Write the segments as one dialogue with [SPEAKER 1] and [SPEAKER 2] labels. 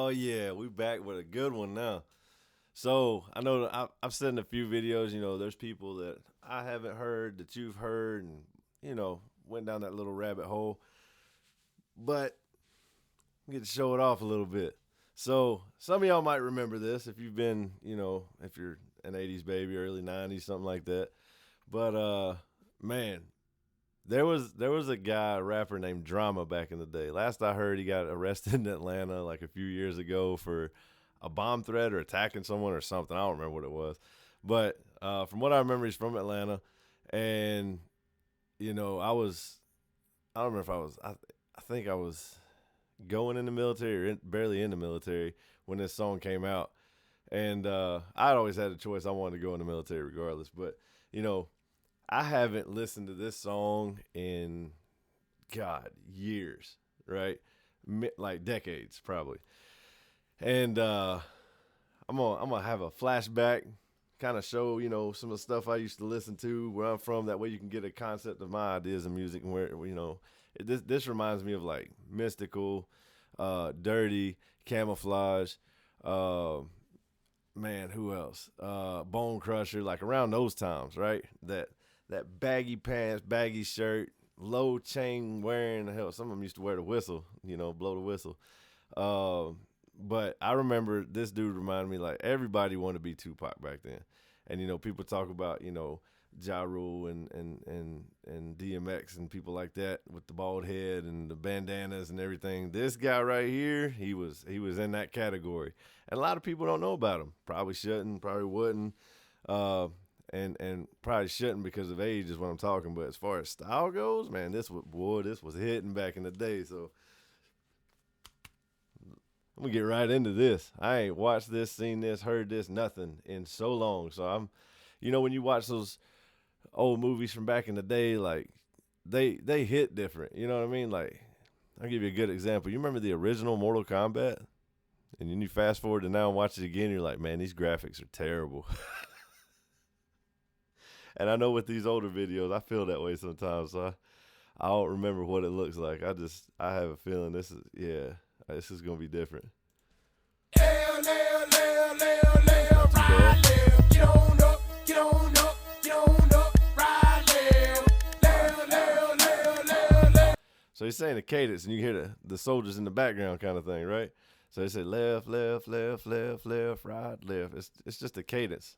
[SPEAKER 1] Oh yeah, we back with a good one now. So I know that I've said in a few videos, there's people that I haven't heard that you've heard, and went down that little rabbit hole. But I get to show it off a little bit. So some of y'all might remember this if you've been, if you're an '80s baby, early '90s, something like that. But man, there was a guy, a rapper named Drama back in the day. Last I heard, he got arrested in Atlanta like a few years ago for a bomb threat or attacking someone or something. I don't remember what it was, but from what I remember, he's from Atlanta, and I don't remember if I think I was going in the military or barely in the military when this song came out, and I'd always had a choice. I wanted to go in the military regardless, but you know. I haven't listened to this song in, God, years, right? Like decades, probably. And I'm gonna have a flashback, kind of show, some of the stuff I used to listen to, where I'm from. That way you can get a concept of my ideas of music and where, this reminds me of like Mystical, Dirty, Camouflage, man, who else? Bone Crusher, like around those times, right? That baggy pants, baggy shirt, low chain wearing. Hell, some of them used to wear the whistle, blow the whistle. But I remember this dude reminded me, like, everybody wanted to be Tupac back then. And, people talk about, Ja Rule and DMX and people like that with the bald head and the bandanas and everything. This guy right here, he was in that category. And a lot of people don't know about him. Probably shouldn't, probably wouldn't. And probably shouldn't because of age is what I'm talking. But as far as style goes, man, this was hitting back in the day. So I'm gonna get right into this. I ain't watched this, seen this, heard this, nothing in so long. So I'm, when you watch those old movies from back in the day, like they hit different. You know what I mean? Like, I'll give you a good example. You remember the original Mortal Kombat? And then you fast forward to now and watch it again, you're like, man, these graphics are terrible. And I know with these older videos, I feel that way sometimes. So I don't remember what it looks like. I have a feeling this is going to be different. So he's saying the cadence, and you hear the soldiers in the background kind of thing, right? So they say left, left, left, left, left, right, left. It's just a cadence.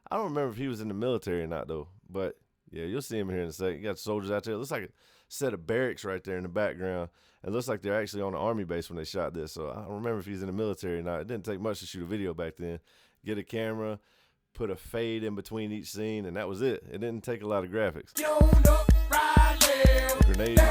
[SPEAKER 1] I don't remember if he was in the military or not, though. But, yeah, you'll see him here in a second. You got soldiers out there. It looks like a set of barracks right there in the background. It looks like they're actually on the Army base when they shot this. So I don't remember if he's in the military or not. It didn't take much to shoot a video back then. Get a camera, put a fade in between each scene, and that was it. It didn't take a lot of graphics. Grenade.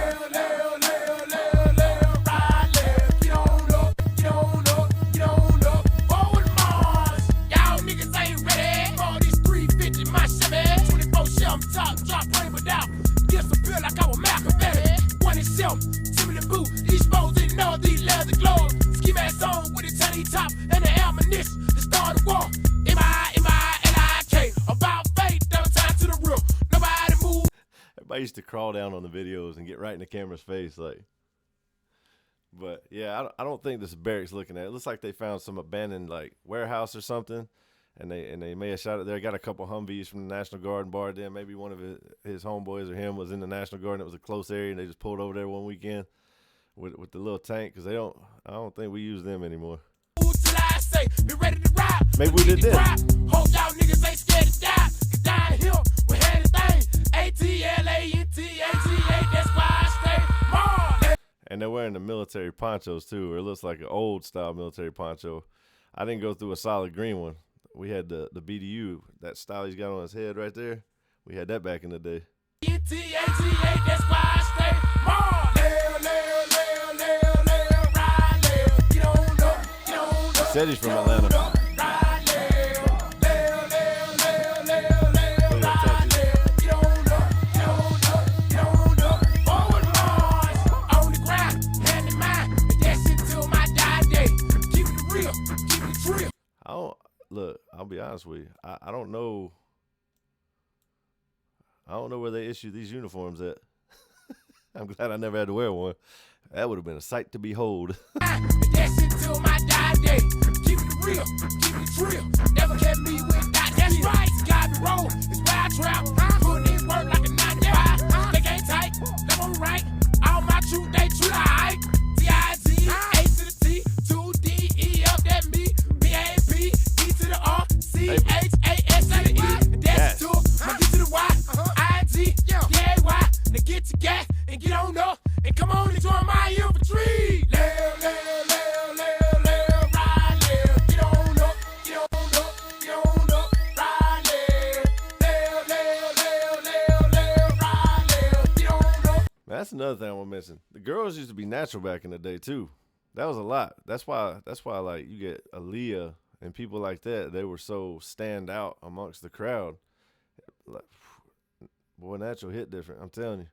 [SPEAKER 1] Top and the ammunition to start the war. M-I-M-I-L-I-K. About fate, no time to the real. Nobody move. Everybody used to crawl down on the videos and get right in the camera's face, like. But yeah, I don't think this barracks looking at it. It looks like they found some abandoned like warehouse or something, and they may have shot it there. Got a couple Humvees from the National Guard and barred them. Maybe one of his homeboys or him was in the National Guard and it was a close area, and they just pulled over there one weekend with the little tank because I don't think we use them anymore. Be ready to ride. Maybe we did this. Hope y'all niggas ain't scared to die. Cause down here, we had a thing. A-T-L-A-N-T-A-T-A, that's why I stay more. And they're wearing the military ponchos too, or it looks like an old style military poncho. I didn't go through a solid green one. We had the BDU, that style he's got on his head right there. We had that back in the day. N-T-A-T-A, that's why I stay more. Said he's from Atlanta. I'll be honest with you. I don't know. I don't know where they issue these uniforms at. I'm glad I never had to wear one. That would have been a sight to behold. another thing I want to mention. The girls used to be natural back in the day too. That was a lot. That's why. Like you get Aaliyah and people like that. They were so stand out amongst the crowd. Like, boy, natural hit different. I'm telling you.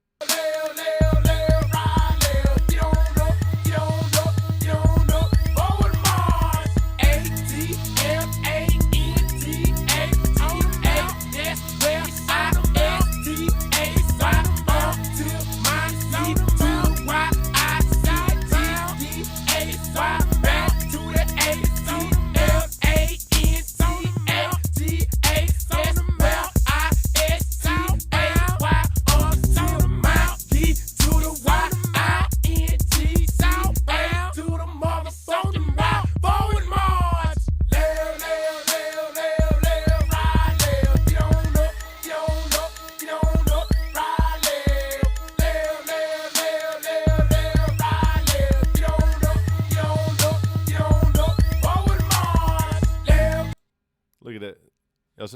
[SPEAKER 1] Look at that.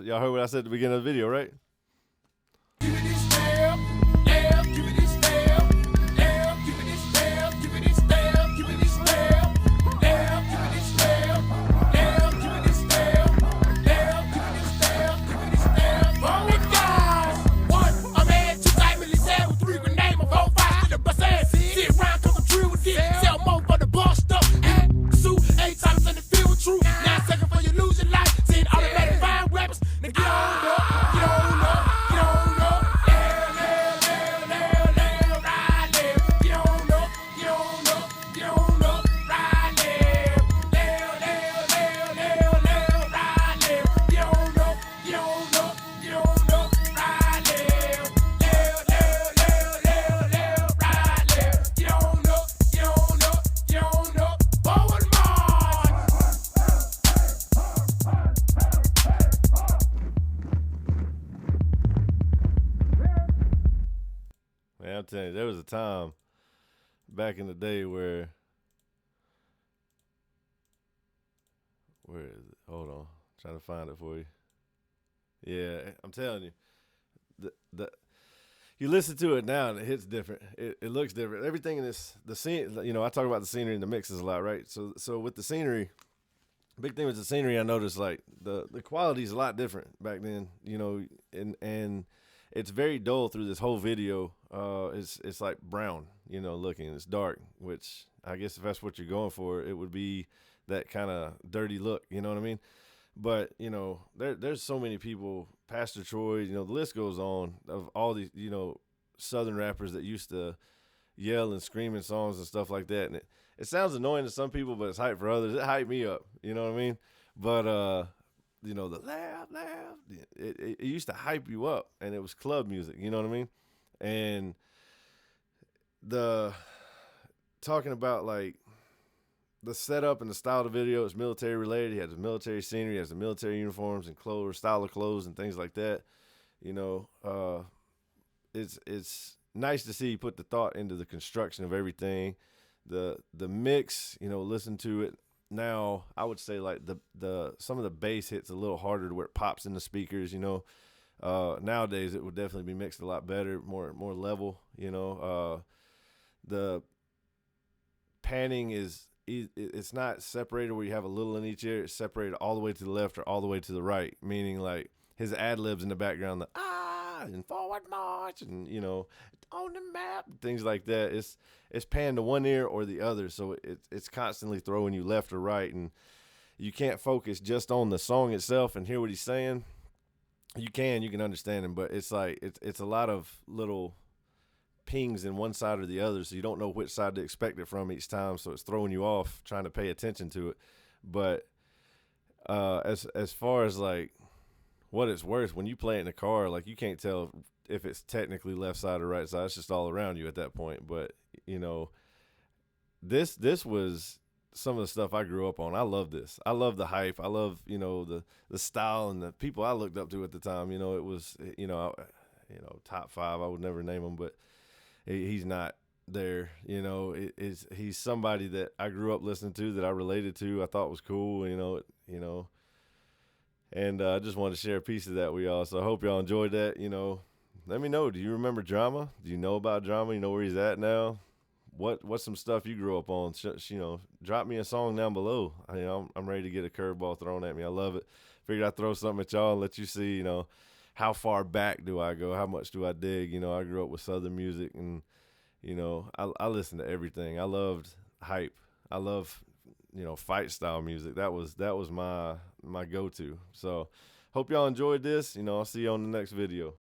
[SPEAKER 1] Y'all heard what I said at the beginning of the video, right? Man, I'm telling you, there was a time back in the day where is it? Hold on, trying to find it for you. Yeah, I'm telling you, the you listen to it now and it hits different. It looks different. Everything in the scene, you know, I talk about the scenery and the mixes a lot, right? So with the scenery, big thing with the scenery, I noticed like the quality is a lot different back then, you know, and it's very dull through this whole video. It's like brown, you know, looking. It's dark, which I guess if that's what you're going for, it would be that kind of dirty look. You know what I mean? But you know, there's so many people, Pastor Troy, you know, the list goes on of all these, you know, Southern rappers that used to yell and scream in songs and stuff like that. And it sounds annoying to some people, but it's hype for others. It hyped me up. You know what I mean? But you know, the laugh, it used to hype you up, and it was club music. You know what I mean? And the talking about like the setup and the style of the video is military related. He has the military scenery, he has the military uniforms and clothes, style of clothes and things like that. You know, it's nice to see he put the thought into the construction of everything. The mix, you know, listen to it now. I would say like the some of the bass hits a little harder to where it pops in the speakers. You know, nowadays it would definitely be mixed a lot better, more level. You know, the panning it's not separated where you have a little in each ear. It's separated all the way to the left or all the way to the right, meaning like his ad libs in the background, the and forward march, and you know, on the map, things like that. It's panned to one ear or the other, so it's constantly throwing you left or right, and you can't focus just on the song itself and hear what he's saying. You can understand him, but it's like it's a lot of little pings in one side or the other, so you don't know which side to expect it from each time, so it's throwing you off trying to pay attention to it. But as far as like what it's worth, when you play it in a car, like you can't tell if it's technically left side or right side. It's just all around you at that point. But you know, this was some of the stuff I grew up on. I love this. I love the hype. I love, you know, the style and the people I looked up to at the time. You know, it was, you know, top 5. I would never name him, but he's not there. You know, he's somebody that I grew up listening to, that I related to, I thought was cool. You know, and I just wanted to share a piece of that with y'all. So I hope y'all enjoyed that. You know, Let me know. Do you remember Drama? Do you know about Drama? You know where he's at now? What's some stuff you grew up on? Drop me a song down below. I'm ready to get a curveball thrown at me. I love it. Figured I'd throw something at y'all and let you see, how far back do I go? How much do I dig? I grew up with Southern music, and I listen to everything. I loved hype. I love, fight style music. That was my go to. So hope y'all enjoyed this. I'll see you on the next video.